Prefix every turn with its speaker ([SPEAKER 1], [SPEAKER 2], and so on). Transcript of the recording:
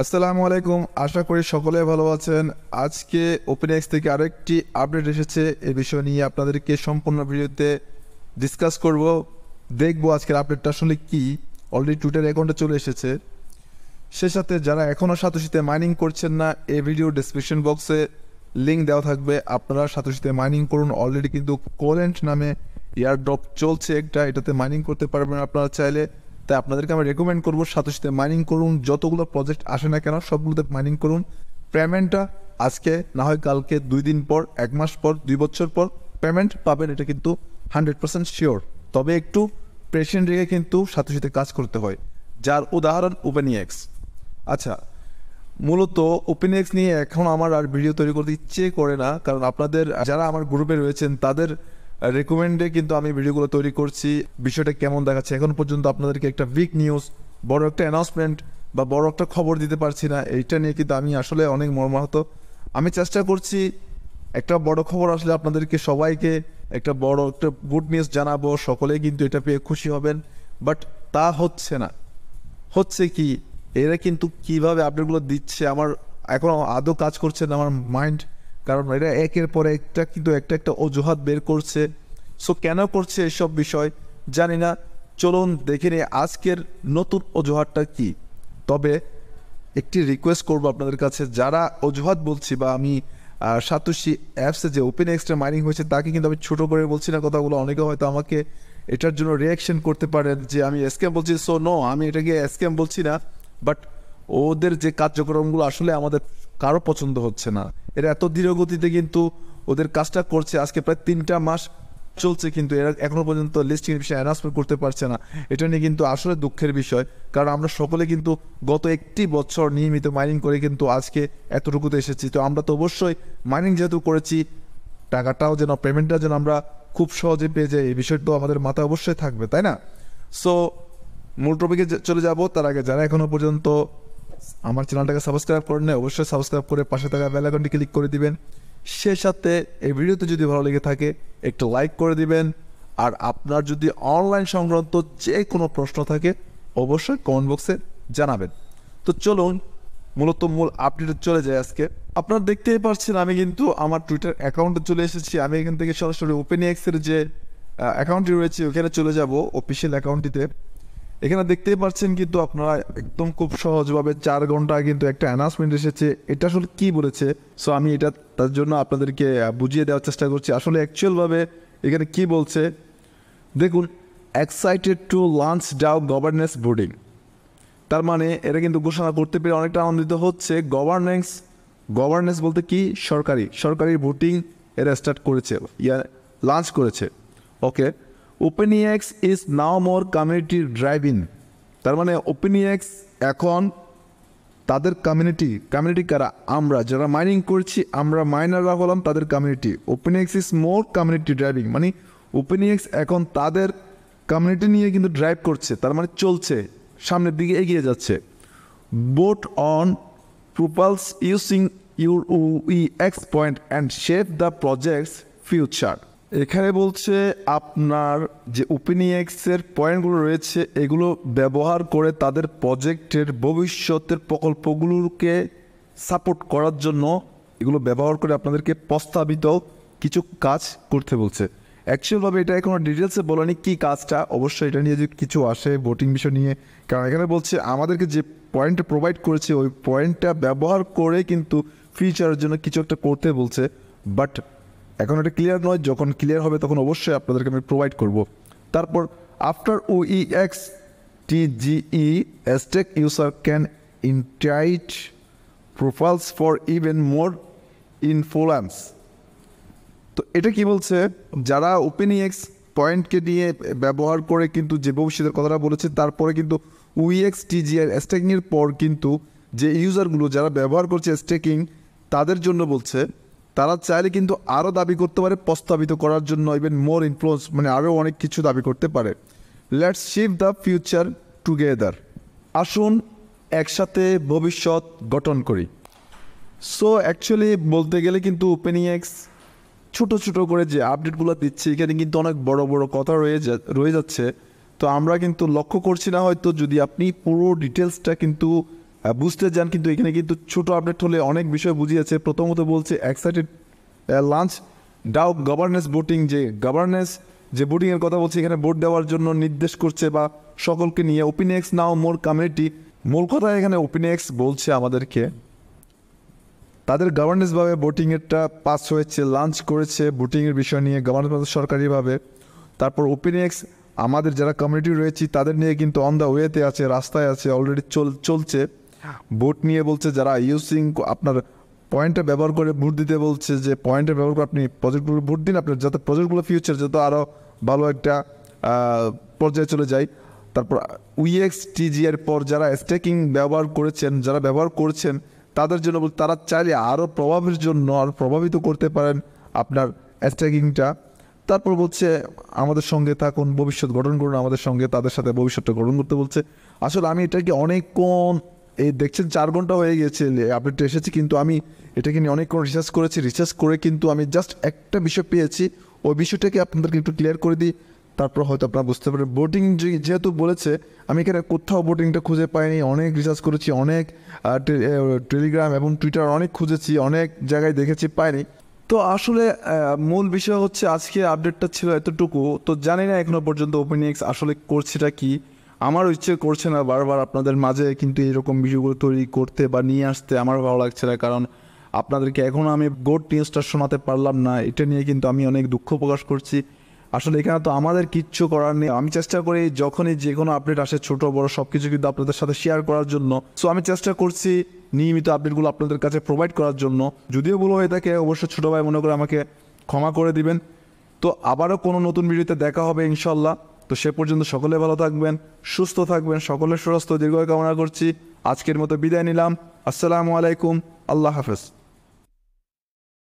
[SPEAKER 1] আসসালামু আলাইকুম, আশা করি সকলে ভালো আছেন। আজকে ওপেনএক্স থেকে আরেকটি আপডেট এসেছে। এই বিষয় নিয়ে আপনাদেরকে সম্পূর্ণ ভিডিওতে ডিসকাস করব। দেখব আজকের আপডেটটা আসলে কি। অলরেডি টুইটার অ্যাকাউন্টে চলে এসেছে। সে সাথে যারা এখনও সাতোশিতে মাইনিং করছেন না, এই ভিডিও ডেসক্রিপশন বক্সে লিঙ্ক দেওয়া থাকবে, আপনারা সাতোশিতে মাইনিং করুন। অলরেডি কিন্তু কোরেন্ট নামে এয়ারড্রপ চলছে একটা, এটাতে মাইনিং করতে পারবেন আপনারা চাইলে। তাই আপনাদেরকে আমি রেকমেন্ড করবো সাতোশিতে মাইনিং করুন। যতগুলো প্রজেক্ট আসে না কেন সবগুলোতে মাইনিং করুন। পেমেন্টটা আজকে না হয় কালকে, 2 দিন পর, 1 মাস পর, 2 বছর পর পেমেন্ট পাবেন, এটা কিন্তু 100% শিওর। তবে একটু পেশেন্ট রেখে কিন্তু সাতোশিতে কাজ করতে হয়, যার উদাহরণ ওপেনএক্স। আচ্ছা, মূলত ওপেনএক্স নিয়ে এখন আমার আর ভিডিও তৈরি করতে ইচ্ছে করে না, কারণ আপনাদের যারা আমার গ্রুপে রয়েছেন তাদের রেকমেন্ডে কিন্তু আমি ভিডিওগুলো তৈরি করছি। বিষয়টা কেমন দেখাচ্ছে এখন পর্যন্ত আপনাদেরকে একটা বিগ নিউজ, বড় একটা অ্যানাউন্সমেন্ট বা বড় একটা খবর দিতে পারছি না। এইটা নিয়ে কিন্তু আমি আসলে অনেক মর্মাহত। আমি চেষ্টা করছি একটা বড় খবর আসলে আপনাদেরকে সবাইকে একটা বড় একটা গুড নিউজ জানাবো, সকলেই কিন্তু এটা পেয়ে খুশি হবেন। বাট তা হচ্ছে না। হচ্ছে কি, এরা কিন্তু কিভাবে আপডেটগুলো দিচ্ছে আমার এখন আদৌ কাজ করছে না আমার মাইন্ড। কারণ এরা একের পর একটা কিন্তু একটা অজুহাত বের করছে। সো কেন করছে এসব বিষয় জানি না। চলুন দেখে নিই আজকের নতুন অজুহাতটা কি। তবে একটি রিকোয়েস্ট করবো আপনাদের কাছে, যারা অজুহাত বলছি বা আমি সাতোশি অ্যাপসে যে ওপেনএক্সটা মাইনিং হয়েছে তাকে কিন্তু আমি ছোটো করে বলছি না কথাগুলো। অনেকে হয়তো আমাকে এটার জন্য রিয়াকশন করতে পারেন যে আমি স্ক্যাম বলছি। সো নো, আমি এটাকে স্ক্যাম বলছি না। বাট ওদের যে কার্যক্রমগুলো আসলে আমাদের কারো পছন্দ হচ্ছে না। এরা এত ধীরগতিতে কিন্তু ওদের কাজটা করছে। আজকে প্রায় 3টা মাস চলছে, কিন্তু এরা এখনও পর্যন্ত লিস্টিং বিষয়ে অ্যানাউন্সমেন্ট করতে পারছে না। এটা নিয়ে কিন্তু আসলে দুঃখের বিষয়, কারণ আমরা সকলে কিন্তু গত 1টি বছর নিয়মিত মাইনিং করে কিন্তু আজকে এতটুকুতে এসেছি। তো আমরা তো অবশ্যই মাইনিং যেহেতু করেছি, টাকাটাও যেন, পেমেন্টটা যেন আমরা খুব সহজে পেয়ে যাই, এই বিষয়টা তো আমাদের মাথায় অবশ্যই থাকবে, তাই না? সো মূল টপিকে চলে যাব। তার আগে যারা এখনও পর্যন্ত আমার চ্যানেলটাকে সাবস্ক্রাইব করেন না, অবশ্যই সাবস্ক্রাইব করে পাশে থাকা বেল আইকনটি ক্লিক করে দিবেন। সে সাথে এই ভিডিওতে যদি ভালো লেগে থাকে একটু লাইক করে দিবেন। আর আপনার যদি অনলাইন সংক্রান্ত যে কোনো প্রশ্ন থাকে অবশ্যই কমেন্ট বক্সে জানাবেন। তো চলুন মূলত মূল আপডেটে চলে যায় আজকে। আপনারা দেখতেই পাচ্ছেন আমি কিন্তু আমার টুইটার অ্যাকাউন্টে চলে এসেছি। আমি এখান থেকে সরাসরি ওপেনএক্সের যে অ্যাকাউন্টটি রয়েছে ওখানে চলে যাব, অফিসিয়াল অ্যাকাউন্টটিতে। এখানে দেখতেই পাচ্ছেন কিন্তু আপনারা একদম খুব সহজভাবে 4 ঘন্টা কিন্তু একটা অ্যানাউন্সমেন্ট এসেছে। এটা আসলে কি বলেছে, সো আমি এটা তার জন্য আপনাদেরকে বুঝিয়ে দেওয়ার চেষ্টা করছি আসলে অ্যাকচুয়ালভাবে এখানে কি বলছে। দেখুন, excited to launch DAO governance boarding. তার মানে এরা কিন্তু ঘোষণা করতে পেরে অনেকটা আনন্দিত হচ্ছে। গভর্নেন্স বলতে কি, সরকারি ভোটিং এরা স্টার্ট করেছে, লঞ্চ করেছে। Okay, OpenEx is now more community driving. তার মানে ওপেনএক্স এখন তাদের কমিউনিটি কারা, আমরা যারা মাইনিং করছি, আমরা মাইনাররা হলাম তাদের community. OpenEx is more community driving মানে ওপেনএক্স এখন তাদের কমিউনিটি নিয়ে কিন্তু ড্রাইভ করছে, তার মানে চলছে, সামনের দিকে এগিয়ে যাচ্ছে। Vote on proposals using your X point and shape the projects future. এখানে বলছে আপনার যে ওপেনএক্সের পয়েন্টগুলো রয়েছে এগুলো ব্যবহার করে তাদের প্রজেক্টের ভবিষ্যতের প্রকল্পগুলোকে সাপোর্ট করার জন্য এগুলো ব্যবহার করে আপনাদেরকে প্রস্তাবিত কিছু কাজ করতে বলছে। অ্যাকচুয়ালভাবে এটা এখনো ডিটেলসে বলেনি কী কাজটা। অবশ্যই এটা নিয়ে যদি কিছু আসে ভোটিং বিষয় নিয়ে, কারণ এখানে বলছে আমাদেরকে যে পয়েন্টটা প্রোভাইড করেছে ওই পয়েন্টটা ব্যবহার করে কিন্তু ফিউচারের জন্য কিছু একটা করতে বলছে। বাট এখন এটা ক্লিয়ার নয়, যখন ক্লিয়ার হবে তখন অবশ্যই আপনাদেরকে আমি প্রোভাইড করব। তারপর after OEX TGE stake user can invite profiles for even more influence. তো এটা কি বলছে, যারা ওপেনএক্স পয়েন্টকে নিয়ে ব্যবহার করে কিন্তু যে ভবিষ্যতের কথাটা বলেছে, তারপরে কিন্তু ওইএক্স টিজিআর স্টেকিংয়ের পর কিন্তু যে ইউজারগুলো যারা ব্যবহার করছে স্টেকিং, তাদের জন্য বলছে তারা চাইলে কিন্তু আরও দাবি করতে পারে প্রস্তাবিত করার জন্য, ইভেন মোর ইনফ্লুয়েন্স মানে আরও অনেক কিছু দাবি করতে পারে। Let's shift the future together. আসুন একসাথে ভবিষ্যৎ গঠন করি। সো অ্যাকচুয়ালি বলতে গেলে কিন্তু ওপেনএক্স ছোটো ছোটো করে যে আপডেটগুলো দিচ্ছে এখানে কিন্তু অনেক বড় বড় কথা রয়ে যাচ্ছে। তো আমরা কিন্তু লক্ষ্য করছি না হয়তো। যদি আপনি পুরো ডিটেলসটা কিন্তু বুঝতে যান, কিন্তু এখানে কিন্তু ছোট আপডেট হলে অনেক বিষয় বুঝিয়েছে। প্রথমত বলছে excited lunch Dow governance voting, যে ভোটিংয়ের কথা বলছে এখানে ভোট দেওয়ার জন্য নির্দেশ করছে বা সকলকে নিয়ে। ওপিনিয়ক্স নাও মোর কমিউনিটি, মূল কথা এখানে ওপিনিয়ক্স বলছে আমাদেরকে তাদের গভর্নেন্সভাবে ভোটিংয়েরটা পাস হয়েছে, লাঞ্চ করেছে ভোটিংয়ের বিষয় নিয়ে গভর্নেন্স সরকারিভাবে। তারপর ওপিনিয়ক্স আমাদের যারা কমিউনিটি রয়েছে তাদের নিয়ে কিন্তু অন দ্য ওয়েতে আছে, রাস্তায় আছে, অলরেডি চলছে ভোট নিয়ে। বলছে যারা ইউজিং আপনার পয়েন্টটা ব্যবহার করে ভোট দিতে বলছে, যে পয়েন্টের ব্যবহার করে আপনি প্রজেক্টগুলো ভোট দিন, আপনার যাতে প্রজেক্টগুলো ফিউচার যত আরও ভালো একটা পর্যায়ে চলে যায়। তারপর UXTG-এর পর যারা স্টেকিং ব্যবহার করছেন তাদের জন্য তারা চাইলে আরও প্রভাবের জন্য আরও প্রভাবিত করতে পারেন আপনার স্টেকিংটা। তারপর বলছে আমাদের সঙ্গে থাকুন, ভবিষ্যৎ গঠন করুন আমাদের সঙ্গে, তাদের সাথে ভবিষ্যৎটা গঠন করতে বলছে। আসলে আমি এটাকে অনেকক্ষণ দেখছেন 4 ঘন্টা হয়ে গেছে আপডেটটা এসেছে, কিন্তু আমি এটাকে নিয়ে অনেকক্ষণ রিসার্চ করে কিন্তু আমি জাস্ট একটা বিষয় পেয়েছি, ওই বিষয়টাকে আপনাদেরকে একটু ক্লিয়ার করে দিই, তারপর হয়তো আপনারা বুঝতে পারবেন। ভোটিং যেহেতু বলেছে, আমি এখানে কোথাও ভোটিংটা খুঁজে পাইনি, অনেক রিসার্চ করেছি, অনেক টেলিগ্রাম এবং টুইটার অনেক খুঁজেছি, অনেক জায়গায় দেখেছি, পাইনি। তো আসলে মূল বিষয় হচ্ছে আজকে আপডেটটা ছিল এতটুকু। তো জানি না এখনো পর্যন্ত ওপিনিয়ক্স আসলে করছেটা কি, আমারও ইচ্ছে করছে না বারবার আপনাদের মাঝে কিন্তু এরকম ভিডিওগুলো তৈরি করতে বা নিয়ে আসতে আমারও ভালো লাগছে না, কারণ আপনাদেরকে এখনও আমি গোট নিউজটা শোনাতে পারলাম না, এটা নিয়ে কিন্তু আমি অনেক দুঃখ প্রকাশ করছি। আসলে এখানে তো আমাদের কিচ্ছু করার নেই। আমি চেষ্টা করি যখনই যে কোনো আপডেট আসে ছোট বড় সব কিছু কিন্তু আপনাদের সাথে শেয়ার করার জন্য। সো আমি চেষ্টা করছি নিয়মিত আপডেটগুলো আপনাদের কাছে প্রোভাইড করার জন্য। যদিও ভুল হয়ে থাকে অবশ্যই ছোটো ভাই মনে করে আমাকে ক্ষমা করে দিবেন। তো আবারও কোনো নতুন ভিডিওতে দেখা হবে ইনশাল্লাহ। তো সে পর্যন্ত সকলে ভালো থাকবেন, সুস্থ থাকবেন, সকলের সুস্বাস্থ্য দীর্ঘ কামনা করছি। আজকের মতো বিদায় নিলাম। আসসালামু আলাইকুম, আল্লাহ হাফেজ।